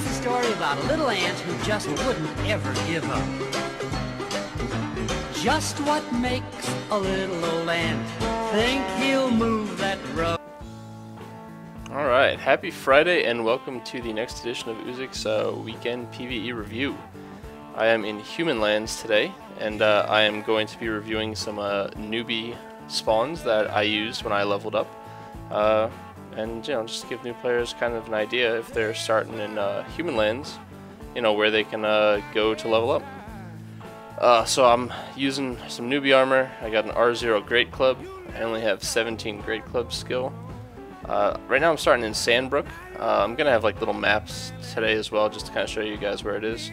is the story about a little ant who just wouldn't ever give up. Just what makes a little old ant think he'll move that road. Alright, happy Friday and welcome to the next edition of Uzik's weekend PvE review. I am in Humanlands today, and I am going to be reviewing some newbie spawns that I used when I leveled up. And you know, just give new players kind of an idea if they're starting in Humanlands, you know, where they can go to level up. So I'm using some newbie armor. I got an R0 Great Club. I only have 17 Great Club skill. Right now I'm starting in Sandbrook. I'm gonna have like little maps today as well, just to kind of show you guys where it is.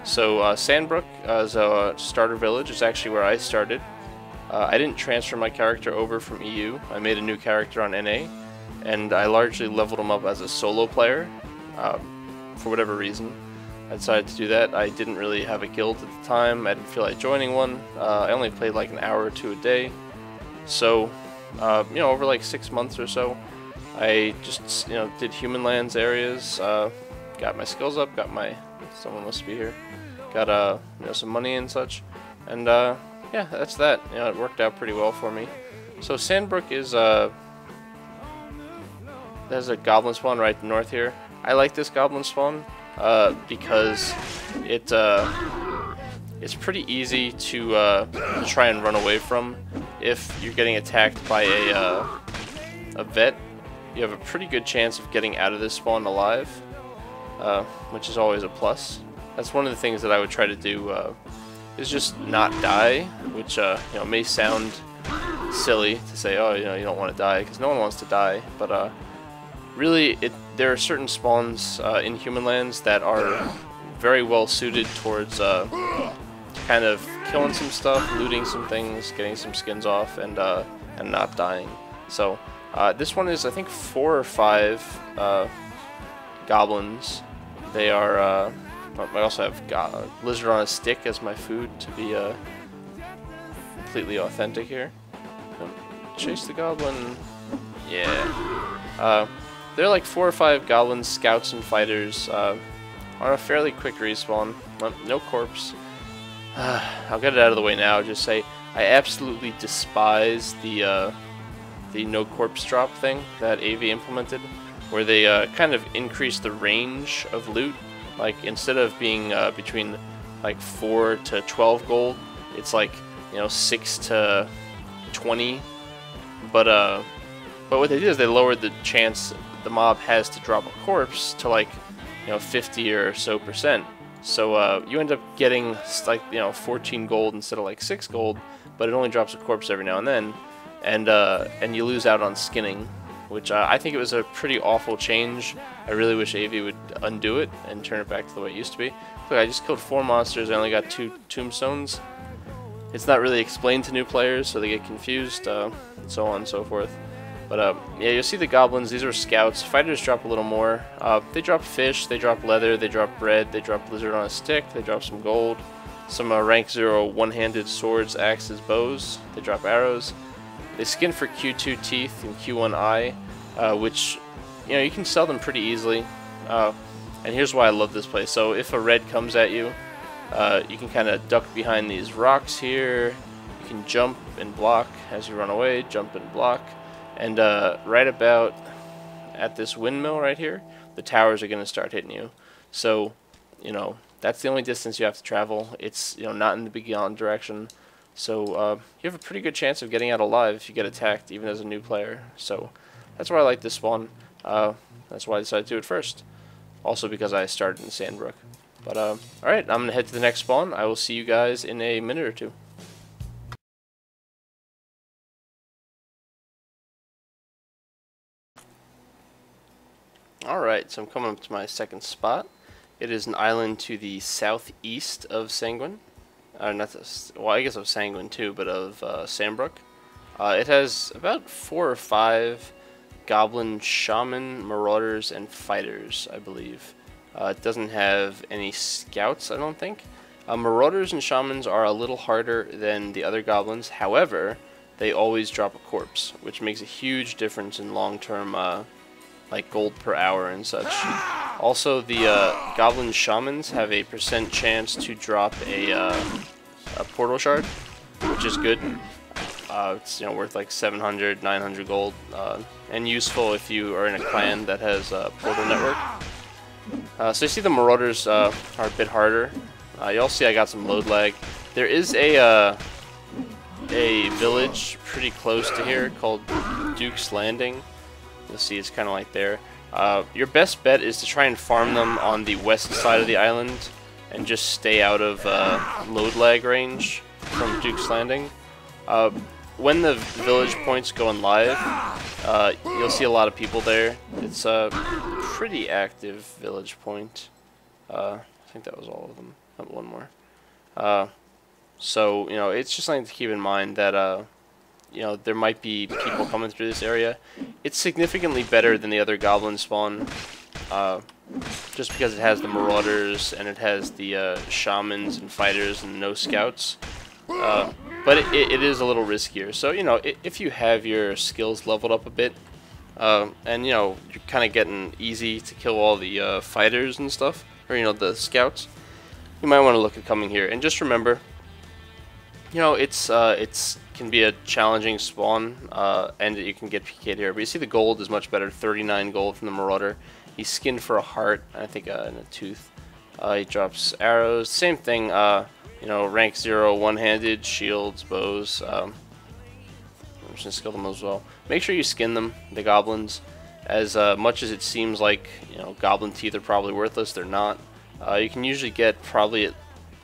So Sandbrook is a starter village. It's actually where I started. I didn't transfer my character over from EU. I made a new character on NA, and I largely leveled him up as a solo player. For whatever reason, I decided to do that. I didn't really have a guild at the time. I didn't feel like joining one. I only played like an hour or two a day. So, you know, over like 6 months or so, I just, you know, did Humanlands areas, got my skills up, got my, someone must be here, got, you know, some money and such, and, yeah, that's that. You know, it worked out pretty well for me. So Sandbrook is, there's a goblin spawn right north here. I like this goblin spawn, because it's pretty easy to try and run away from if you're getting attacked by a vet. You have a pretty good chance of getting out of this spawn alive, which is always a plus. That's one of the things that I would try to do, is just not die, which you know, may sound silly to say, oh, you know, you don't want to die, because no one wants to die, but really, there are certain spawns in Humanlands that are very well suited towards kind of killing some stuff, looting some things, getting some skins off, and not dying. So this one is, I think, 4 or 5 goblins. They are. I also have lizard on a stick as my food to be completely authentic here. Chase the goblin. Yeah. They're like 4 or 5 goblins, scouts, and fighters on a fairly quick respawn. No corpse. I'll get it out of the way now. Just say I absolutely despise the no corpse drop thing that AV implemented, where they kind of increase the range of loot. Like instead of being between like 4 to 12 gold, it's like, you know, 6 to 20. But what they did is they lowered the chance the mob has to drop a corpse to like, you know, 50 or so %. So you end up getting like, you know, 14 gold instead of like 6 gold, but it only drops a corpse every now and then, and you lose out on skinning, which I think it was a pretty awful change. I really wish AV would undo it and turn it back to the way it used to be. Look, I just killed 4 monsters. I only got 2 tombstones. It's not really explained to new players, so they get confused, and so on and so forth. But yeah, you'll see the goblins. These are scouts. Fighters drop a little more. They drop fish, they drop leather, they drop bread, they drop lizard on a stick, they drop some gold, some rank 0 one-handed swords, axes, bows. They drop arrows. They skin for Q2 teeth and Q1 eye, which, you know, you can sell them pretty easily. And here's why I love this place. So if a red comes at you, you can kind of duck behind these rocks here. You can jump and block as you run away, jump and block. And right about at this windmill right here, the towers are going to start hitting you. So, you know, that's the only distance you have to travel. It's, you know, not in the beyond direction. So you have a pretty good chance of getting out alive if you get attacked, even as a new player. So that's why I like this spawn. That's why I decided to do it first. Also because I started in Sandbrook. But alright, I'm going to head to the next spawn. I will see you guys in a minute or two. Alright, so I'm coming up to my second spot. It is an island to the southeast of Sanguine. Well, I guess of Sanguine too, but of Sandbrook. It has about 4 or 5 goblin, shaman, marauders, and fighters, I believe. It doesn't have any scouts, I don't think. Marauders and shamans are a little harder than the other goblins. However, they always drop a corpse, which makes a huge difference in long-term like gold per hour and such. Also, the Goblin Shamans have a % chance to drop a Portal Shard, which is good. It's worth like 700, 900 gold, and useful if you are in a clan that has a Portal network. So you see the Marauders are a bit harder. You'll see I got some load lag. There is a village pretty close to here called Duke's Landing. You'll see it's kind of like there. Your best bet is to try and farm them on the west side of the island and just stay out of load lag range from Duke's Landing. When the village point's going live, you'll see a lot of people there. It's a pretty active village point. I think that was all of them. One more. So, it's just something to keep in mind that, there might be people coming through this area. It's significantly better than the other goblin spawn, just because it has the Marauders and it has the Shamans and Fighters and no Scouts. But it is a little riskier. So, if you have your skills leveled up a bit, and, you're kind of getting easy to kill all the Fighters and stuff, or, the Scouts, you might want to look at coming here. And just remember, it's can be a challenging spawn, and you can get PK'd here. But you see the gold is much better, 39 gold from the Marauder. He's skinned for a heart, I think, and a tooth. He drops arrows, same thing, rank 0, one-handed, shields, bows. I'm just going to skill them as well. Make sure you skin them, the goblins. As much as it seems like, goblin teeth are probably worthless, they're not. You can usually get probably,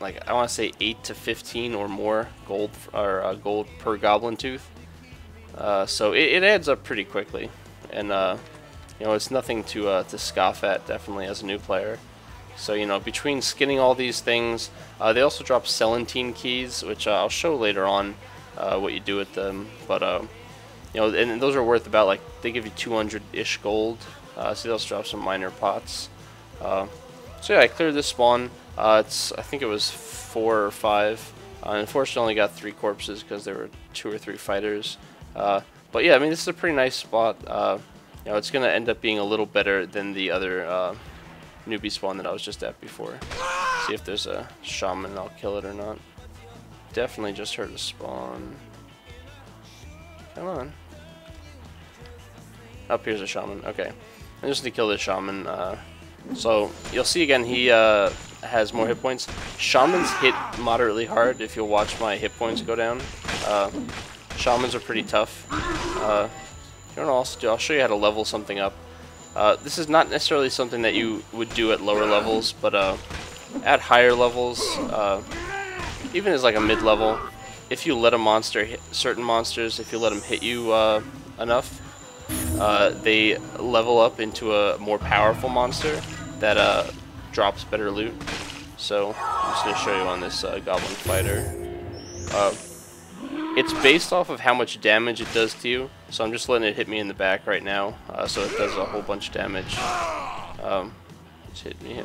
I want to say 8 to 15 or more gold per goblin tooth. So it adds up pretty quickly, and it's nothing to scoff at, definitely, as a new player. So between skinning all these things, they also drop Celentine keys, which I'll show later on what you do with them. But and those are worth about they give you 200-ish gold. So they also drop some minor pots. So yeah, I cleared this spawn. I think it was 4 or 5. Unfortunately, only got 3 corpses because there were 2 or 3 fighters. But yeah, I mean, this is a pretty nice spot. It's going to end up being a little better than the other newbie spawn that I was just at before. See if there's a shaman and I'll kill it or not. Definitely just heard a spawn. Come on. Up here's a shaman. Okay. I just need to kill this shaman. So you'll see again he has more hit points. Shamans hit moderately hard if you'll watch my hit points go down. Shamans are pretty tough. I'll show you how to level something up. This is not necessarily something that you would do at lower levels, but at higher levels, even as a mid-level, if you let a monster hit certain monsters, if you let them hit you enough, they level up into a more powerful monster that drops better loot. So I'm just going to show you on this Goblin Fighter. It's based off of how much damage it does to you, so I'm just letting it hit me in the back right now, so it does a whole bunch of damage. Just hit me.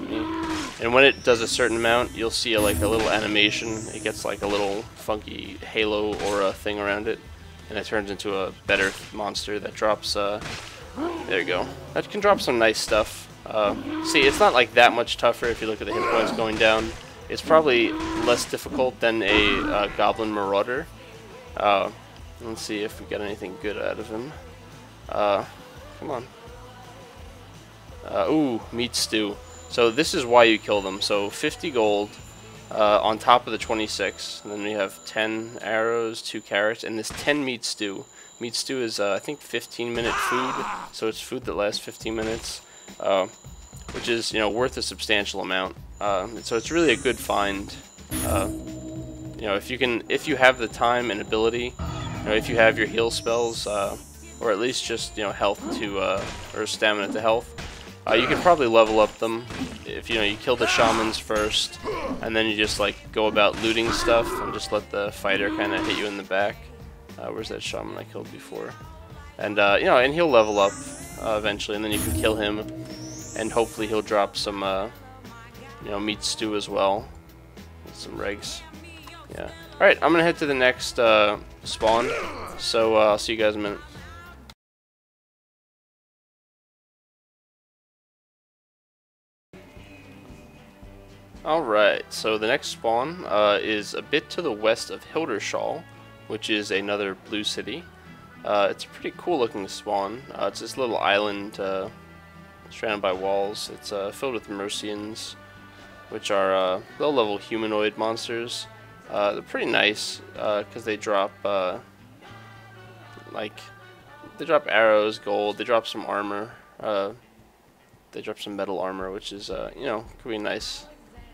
And when it does a certain amount, you'll see a little animation. It gets a little funky halo aura thing around it, and it turns into a better monster that drops, there you go. That can drop some nice stuff. See, it's not that much tougher if you look at the hit points going down. It's probably less difficult than a Goblin Marauder. Let's see if we get anything good out of him. Come on. Ooh, meat stew. So this is why you kill them. So 50 gold on top of the 26. And then we have 10 arrows, 2 carrots, and this 10 meat stew. Meat stew is, I think, 15-minute food. So it's food that lasts 15 minutes. Which is, worth a substantial amount. So it's really a good find. If you have the time and ability, if you have your heal spells, or at least just health to or stamina to health, you can probably level up them. If you kill the shamans first, and then you just go about looting stuff and just let the fighter kind of hit you in the back. Where's that shaman I killed before? And and he'll level up eventually, and then you can kill him, and hopefully he'll drop some meat stew as well, with some regs. Yeah. Alright, I'm gonna head to the next spawn, so I'll see you guys in a minute. Alright, so the next spawn is a bit to the west of Hildershall, which is another blue city. It's a pretty cool looking spawn. It's this little island surrounded by walls. It's filled with Mercians, which are low level humanoid monsters. They're pretty nice because they drop they drop arrows, gold, they drop some armor, they drop some metal armor, which is you know, could be a nice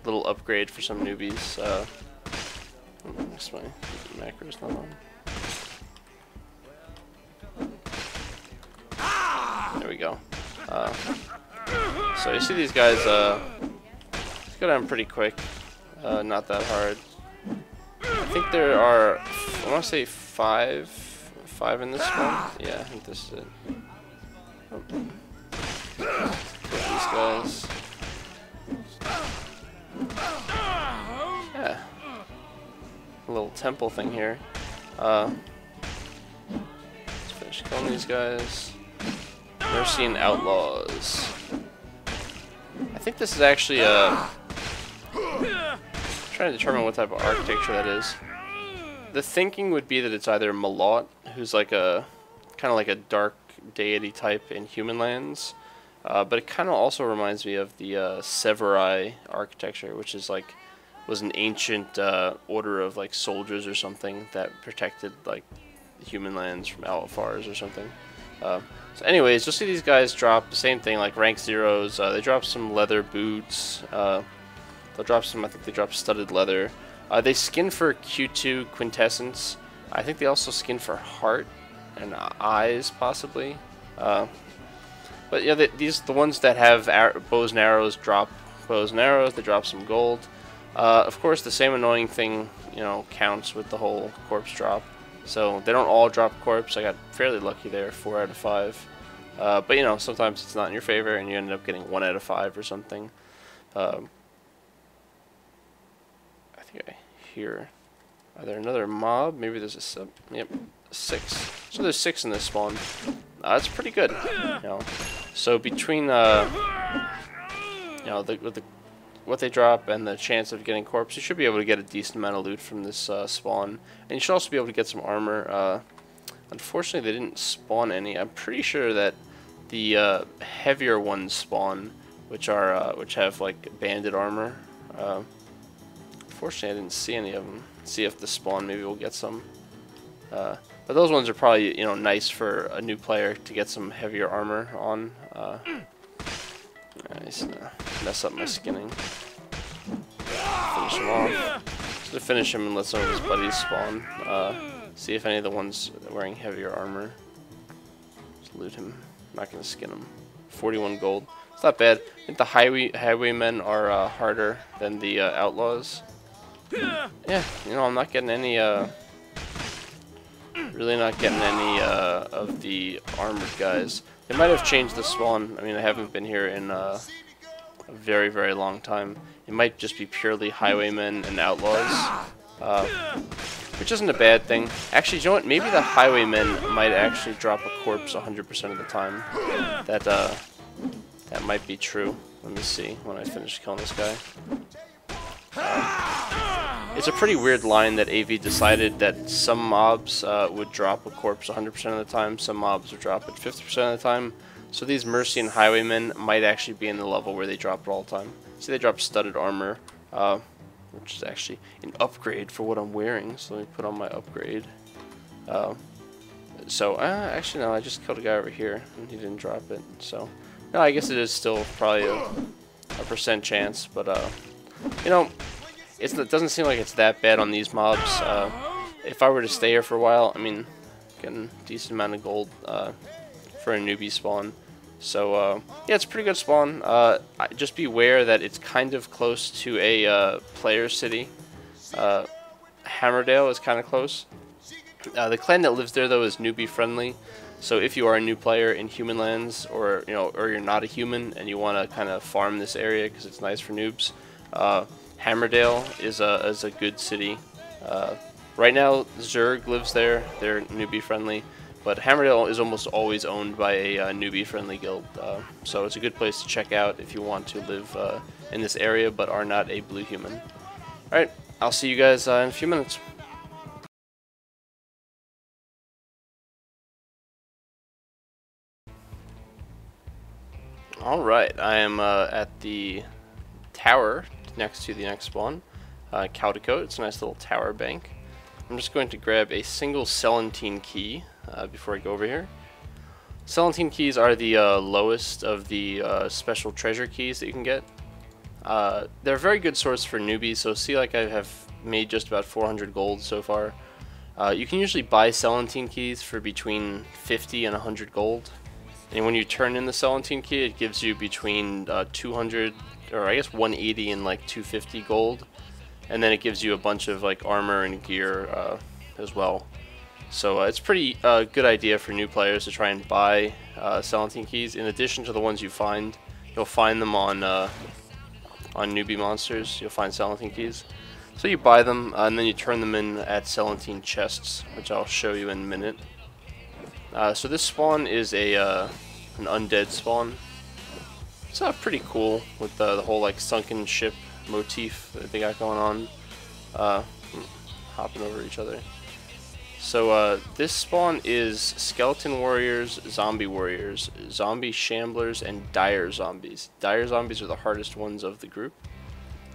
little upgrade for some newbies. Guess my macro's not on. There we go. So you see these guys go down pretty quick, not that hard. I think there are, I want to say five in this one. Yeah, I think this is it. Put these guys. Yeah, a little temple thing here. Let's finish killing these guys. Mercian outlaws. I think this is actually trying to determine what type of architecture that is. The thinking would be that it's either Malot, who's like a kind of like a dark deity type in Humanlands, but it kind of also reminds me of the Severai architecture, which is like was an ancient order of like soldiers or something that protected like the Humanlands from Alphars or something. So anyways, you'll see these guys drop the same thing, like rank zeros. They drop some leather boots. They'll drop some, I think they drop studded leather. They skin for Q2 quintessence. I think they also skin for heart and eyes, possibly. But yeah, the ones that have bows and arrows drop bows and arrows. They drop some gold. Of course, the same annoying thing, you know, counts with the whole corpse drop. So they don't all drop corpse. I got fairly lucky there, 4 out of 5. But you know, sometimes it's not in your favor, and you end up getting 1 out of 5 or something. I think I hear. Are there another mob? Maybe there's a sub. Yep, 6. So there's 6 in this spawn. That's pretty good. You know, so between you know what they drop and the chance of getting corpse, you should be able to get a decent amount of loot from this spawn, and you should also be able to get some armor. Unfortunately, they didn't spawn any. I'm pretty sure that the heavier ones spawn, which have like banded armor. Unfortunately, I didn't see any of them. See if the spawn, maybe we'll get some. But those ones are probably, you know, nice for a new player to get some heavier armor on. Nice. Mess up my skinning. Finish him off. Just to finish him and let some of his buddies spawn. See if any of the ones wearing heavier armor. Just loot him. I'm not gonna skin him. 41 gold. It's not bad. I think the highwaymen are harder than the outlaws. Yeah, you know, I'm not getting any. Really not getting any of the armored guys. They might have changed the spawn. I mean, I haven't been here in a very, very long time. It might just be purely highwaymen and outlaws, which isn't a bad thing. Actually, you know what? Maybe the highwaymen might actually drop a corpse 100% of the time. That might be true. Let me see when I finish killing this guy. It's a pretty weird line that AV decided that some mobs would drop a corpse 100% of the time, some mobs would drop it 50% of the time. So these Mercian highwaymen might actually be in the level where they drop it all the time. See, they drop studded armor, which is actually an upgrade for what I'm wearing. So let me put on my upgrade. Actually no, I just killed a guy over here and he didn't drop it. So no, I guess it is still probably a % chance, but you know, it doesn't seem like it's that bad on these mobs. If I were to stay here for a while, I mean, getting a decent amount of gold for a newbie spawn. So yeah, it's a pretty good spawn. Just beware that it's kind of close to a player city. Hammerdale is kind of close. The clan that lives there though is newbie friendly. So if you are a new player in Humanlands, or you're not a human and you want to kind of farm this area because it's nice for noobs, Hammerdale is a good city. Right now, Zerg lives there. They're newbie friendly. but Hammerdale is almost always owned by a newbie-friendly guild, so it's a good place to check out if you want to live in this area but are not a blue human. Alright, I'll see you guys in a few minutes. Alright, I am at the tower next to the next spawn, Caldecott. It's a nice little tower bank. I'm just going to grab a single Celentine key before I go over here. Celentine keys are the lowest of the special treasure keys that you can get. They're a very good source for newbies, so see, like, I have made just about 400 gold so far. You can usually buy Celentine keys for between 50 and 100 gold. And when you turn in the Celentine key, it gives you between 200, or I guess 180 and like 250 gold. And then it gives you a bunch of like armor and gear as well. So it's pretty good idea for new players to try and buy Celentine keys. In addition to the ones you find, you'll find them on newbie monsters. You'll find Celentine keys. So you buy them and then you turn them in at Celentine chests, which I'll show you in a minute. So this spawn is an undead spawn. It's pretty cool with the whole like sunken ship motif that they got going on. Hopping over each other. So this spawn is skeleton warriors, zombie shamblers, and dire zombies. Dire zombies are the hardest ones of the group.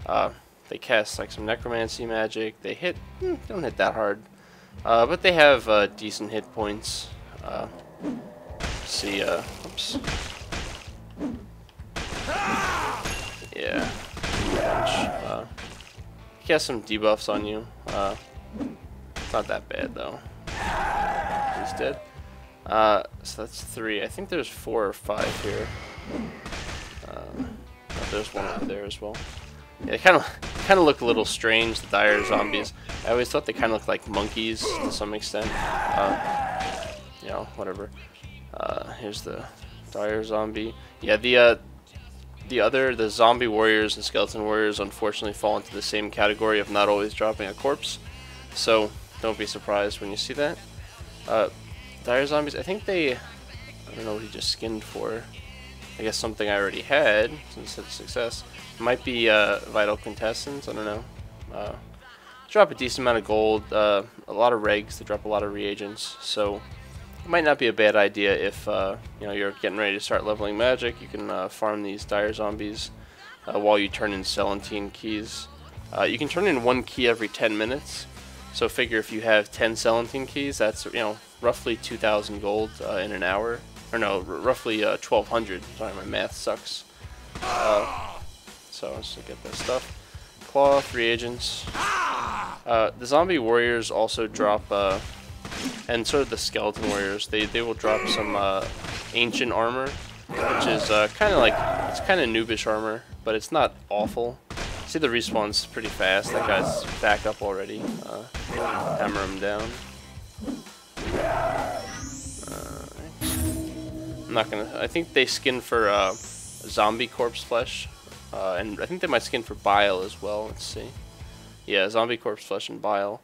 They cast like some necromancy magic. They don't hit that hard, but they have decent hit points. See, oops. Yeah. He has some debuffs on you. Not that bad though. He's dead. So that's 3. I think there's 4 or 5 here. There's one over there as well. Yeah, they kind of look a little strange, the dire zombies. I always thought they kind of looked like monkeys to some extent. You know, whatever. Here's the dire zombie. Yeah, the zombie warriors and skeleton warriors unfortunately fall into the same category of not always dropping a corpse. So don't be surprised when you see that. Dire zombies, I think I don't know what he just skinned for. I guess something I already had, since it's a success. It might be vital quintessence, I don't know. Drop a decent amount of gold, a lot of regs, they drop a lot of reagents, so it might not be a bad idea if you know, you're getting ready to start leveling magic. You can farm these dire zombies while you turn in Celentine keys. You can turn in 1 key every 10 minutes, so figure if you have 10 Celentine keys, that's, you know, roughly 2,000 gold in an hour. Or no, roughly 1,200. Sorry, my math sucks. So let's get that stuff. Cloth, reagents. The zombie warriors also drop, and so do the skeleton warriors. They will drop some ancient armor, which is kind of like, it's kind of noobish armor, but it's not awful. See, the respawn's pretty fast. That guy's back up already. Hammer him down. I'm not gonna. I think they skin for zombie corpse flesh, and I think they might skin for bile as well. Let's see. Yeah, zombie corpse flesh and bile,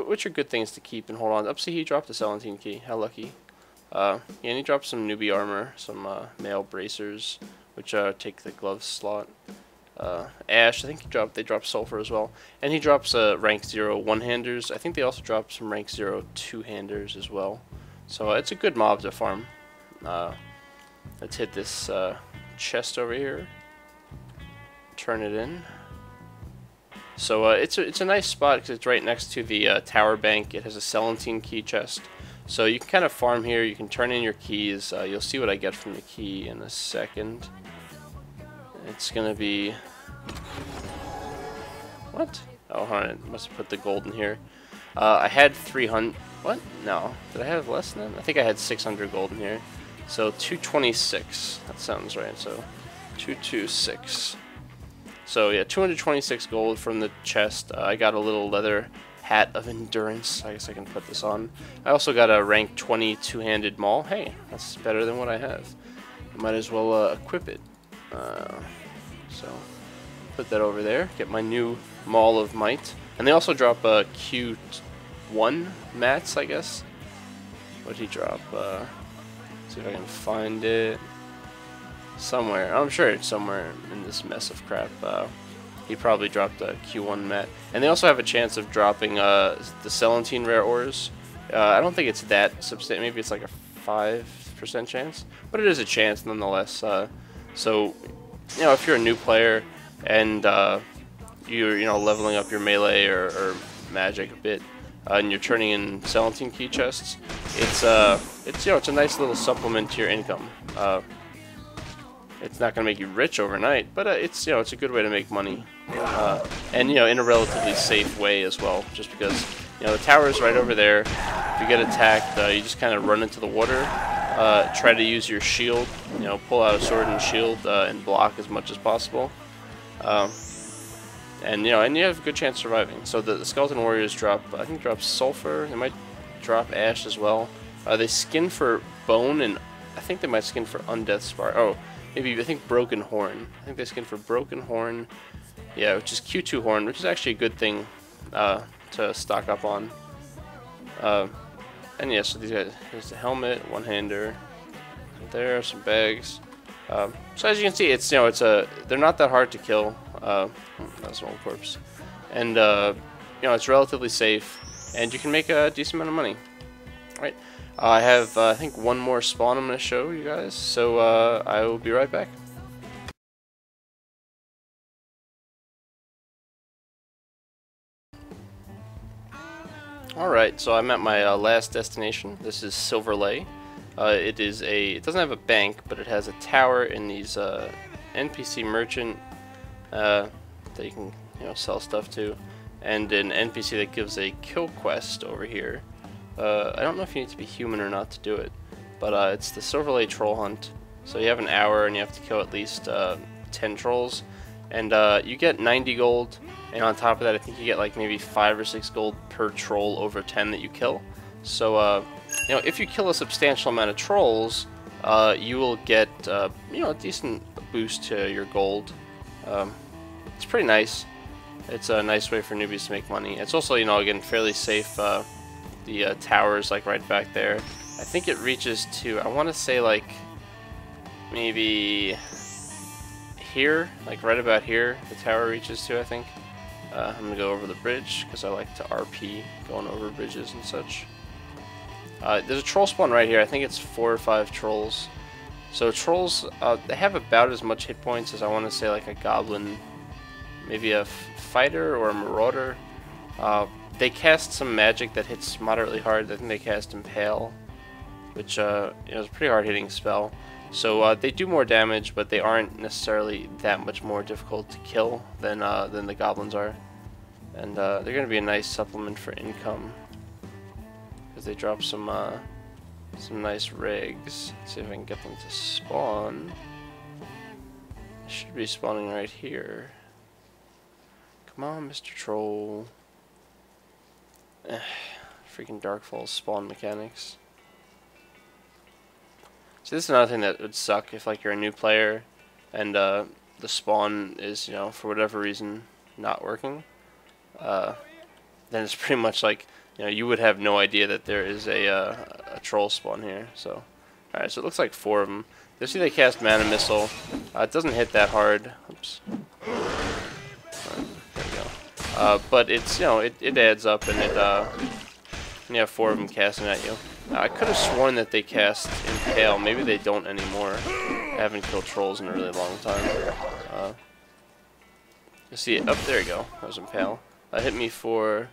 which are good things to keep and hold on. Up, see, he dropped a Celentine key. How lucky. Yeah, and he dropped some newbie armor, some mail bracers, which take the gloves slot. Ash, I think they dropped sulfur as well, and he drops rank 0 one-handers. I think they also drop some rank 0 two-handers as well. So it's a good mob to farm. Let's hit this chest over here. Turn it in. So it's a nice spot because it's right next to the tower bank. It has a Celentine key chest, so you can kind of farm here. You can turn in your keys. You'll see what I get from the key in a second. It's gonna be what? Oh, hold on. I must have put the gold in here. I had 300. What? No. Did I have less than that? I think I had 600 gold in here. So 226. That sounds right. So 226. So yeah, 226 gold from the chest. I got a little leather hat of endurance. I guess I can put this on. I also got a rank 20 two-handed maul. Hey, that's better than what I have. I might as well equip it. So put that over there. Get my new Maul of Might. And they also drop Q1 mats, I guess. What'd he drop? See if I can find it somewhere. I'm sure it's somewhere in this mess of crap. He probably dropped a Q1 mat. And they also have a chance of dropping the Celandine rare ores. I don't think it's that substantial. Maybe it's like a 5% chance, but it is a chance nonetheless. So, you know, if you're a new player and you're leveling up your melee or magic a bit, and you're turning in Celandine key chests, it's a nice little supplement to your income. It's not going to make you rich overnight, but it's a good way to make money, and in a relatively safe way as well. Just because the tower is right over there. If you get attacked, you just kind of run into the water. Try to use your shield. Pull out a sword and shield and block as much as possible. And you have a good chance of surviving. So the skeleton warriors drop sulfur. They might drop ash as well. They skin for bone, and I think they might skin for undeath spar. Oh, maybe I think broken horn. I think they skin for broken horn. Yeah, which is Q2 horn, which is actually a good thing to stock up on. And yeah, so these guys. Here's the helmet, one-hander. There are some bags. So as you can see, they're not that hard to kill. That's an old corpse, and it's relatively safe, and you can make a decent amount of money. All right, I have I think one more spawn I'm going to show you guys, so I will be right back. Alright, so I'm at my last destination. This is Silver Lay. It doesn't have a bank, but it has a tower and these NPC merchant that you can sell stuff to, and an NPC that gives a kill quest over here. I don't know if you need to be human or not to do it, but it's the Silver Lay troll hunt. So you have an hour and you have to kill at least 10 trolls, and you get 90 gold. And on top of that, I think you get like maybe 5 or 6 gold per troll over 10 that you kill. So, if you kill a substantial amount of trolls, you will get, a decent boost to your gold. It's pretty nice. It's a nice way for newbies to make money. It's also, again, fairly safe. The tower is like right back there. I think it reaches to, I want to say like maybe here, like right about here, the tower reaches to, I think. I'm going to go over the bridge because I like to RP going over bridges and such. There's a troll spawn right here. I think it's 4 or 5 trolls. So trolls, they have about as much hit points as I want to say like a goblin, maybe a fighter or a marauder. They cast some magic that hits moderately hard. I think they cast Impale, which is a pretty hard hitting spell. So they do more damage, but they aren't necessarily that much more difficult to kill than the goblins are. And they're going to be a nice supplement for income because they drop some nice rigs. Let's see if I can get them to spawn. They should be spawning right here. Come on, Mr. Troll. Freaking Darkfall spawn mechanics. So this is another thing that would suck if like you're a new player and the spawn is, for whatever reason not working. Then it's pretty much like, you would have no idea that there is a troll spawn here. So, alright, so it looks like 4 of them. You'll see they cast Mana Missile. It doesn't hit that hard. Oops. There we go. But it's, it adds up, and you have 4 of them casting at you. I could have sworn that they cast Impale. Maybe they don't anymore. I haven't killed trolls in a really long time. You see it. Oh, there you go. That was Impale. That hit me for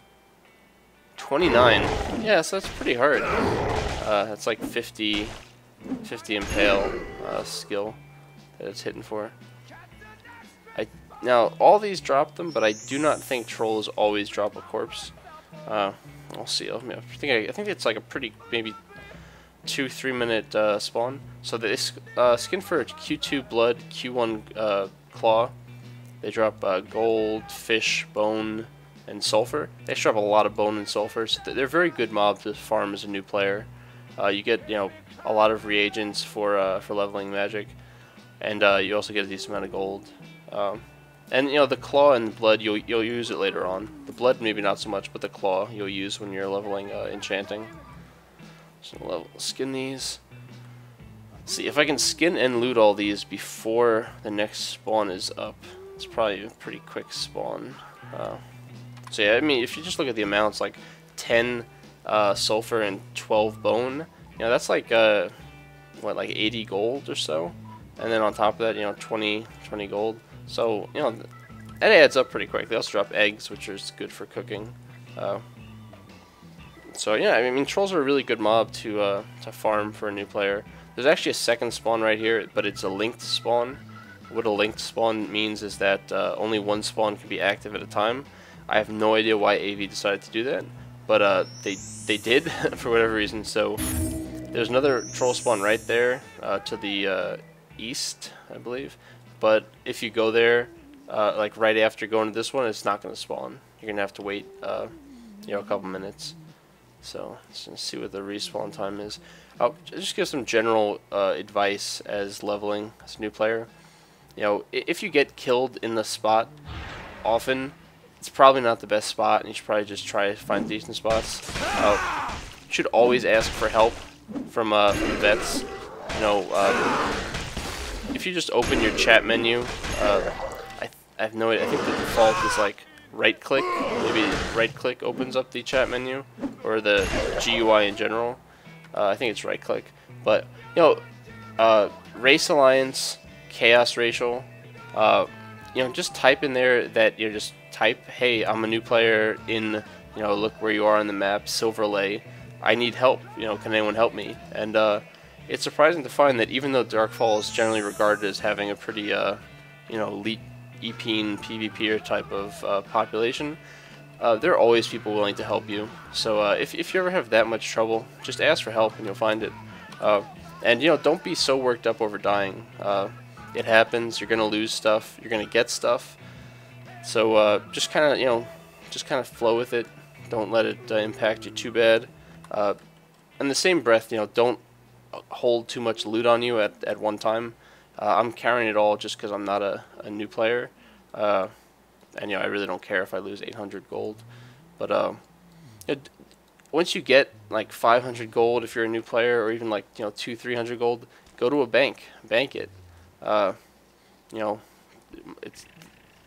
29. Yeah, so that's pretty hard. That's like 50 Impale skill that it's hitting for. Now, all these drop them, but I do not think trolls always drop a corpse. We'll see. I think it's like a pretty maybe 2-3 minute spawn. So this skin for Q2 blood, Q1 claw. They drop gold, fish, bone, and sulfur. They drop a lot of bone and sulfur, so they're very good mob to farm as a new player. You get a lot of reagents for leveling magic, and you also get a decent amount of gold. And the claw and the blood, you'll use it later on. The blood maybe not so much, but the claw you'll use when you're leveling enchanting. Just gonna skin these. See if I can skin and loot all these before the next spawn is up. It's probably a pretty quick spawn. So yeah, I mean, if you just look at the amounts, like 10 sulfur and 12 bone, you know, that's like what, like 80 gold or so, and then on top of that, you know, 20 gold. So you know, that adds up pretty quick. They also drop eggs, which is good for cooking. So yeah, I mean, trolls are a really good mob to farm for a new player. There's actually a second spawn right here, but it's a linked spawn. What a linked spawn means is that only one spawn can be active at a time. I have no idea why AV decided to do that, but they did for whatever reason. So there's another troll spawn right there to the east, I believe. But if you go there, like right after going to this one, it's not going to spawn. You're going to have to wait, you know, a couple minutes. So let's see what the respawn time is. I'll just give some general advice as leveling as a new player. You know, if you get killed in the spot often, it's probably not the best spot, and you should probably just try to find decent spots. You should always ask for help from vets. You know, if you just open your chat menu, I have no idea. I think the default is like right-click. Maybe right-click opens up the chat menu, or the GUI in general. I think it's right-click. But you know, Race Alliance, Chaos Racial. You know, just type in there that you just type, hey, I'm a new player in, you know, look where you are on the map, Silverlay. I need help. You know, can anyone help me? And it's surprising to find that even though Darkfall is generally regarded as having a pretty, you know, elite EP and PvPer type of population, there are always people willing to help you. So if you ever have that much trouble, just ask for help and you'll find it. And you know, don't be so worked up over dying. It happens. You're gonna lose stuff. You're gonna get stuff. So just kind of, you know, just kind of flow with it. Don't let it impact you too bad. In the same breath, you know, don't hold too much loot on you at one time. I'm carrying it all just because I'm not a new player, and you know, I really don't care if I lose 800 gold. But once you get like 500 gold, if you're a new player, or even like, you know, 200-300 gold, go to a bank it. You know, it's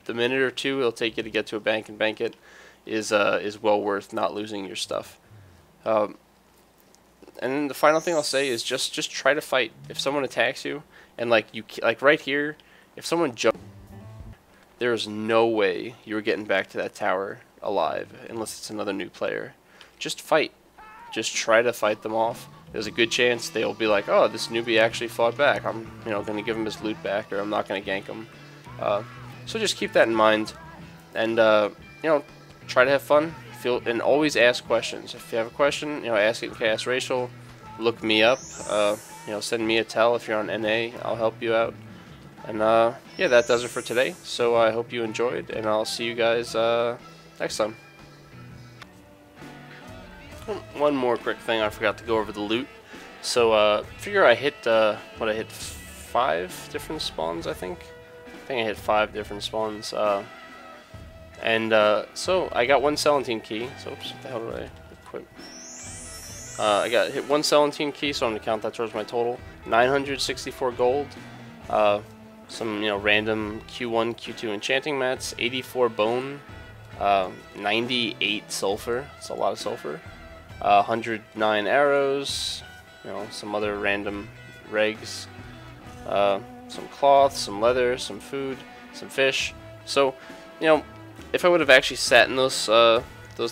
the minute or two it'll take you to get to a bank and bank it is well worth not losing your stuff. And then the final thing I'll say is just try to fight. If someone attacks you, and like right here, if someone jumps, there is no way you're getting back to that tower alive unless it's another new player. Just fight. Just try to fight them off. There's a good chance they'll be like, oh, this newbie actually fought back. I'm, you know, going to give him his loot back, or I'm not going to gank him. So just keep that in mind, and you know, try to have fun. And always ask questions. If you have a question, you know, ask it in Chaos Racial. Look me up. You know, send me a tell if you're on NA. I'll help you out. And yeah, that does it for today. So I hope you enjoyed, and I'll see you guys next time. One more quick thing, I forgot to go over the loot. So figure I hit what, I hit 5 different spawns, I think I hit 5 different spawns. So I got 1 Celandine key. So oops, what the hell did I equip? I got hit 1 Celandine key, so I'm gonna count that towards my total. 964 gold. Some, you know, random Q1, Q2 enchanting mats. 84 bone. 98 sulfur. It's a lot of sulfur. 109 arrows. You know, some other random regs. Some cloth, some leather, some food, some fish. So, you know, if I would have actually sat in those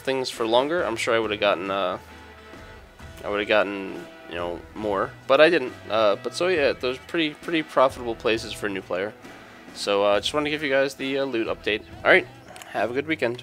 things for longer, I'm sure I would have gotten you know, more, but I didn't. But so yeah, those pretty profitable places for a new player. So just wanted to give you guys the loot update. All right, have a good weekend.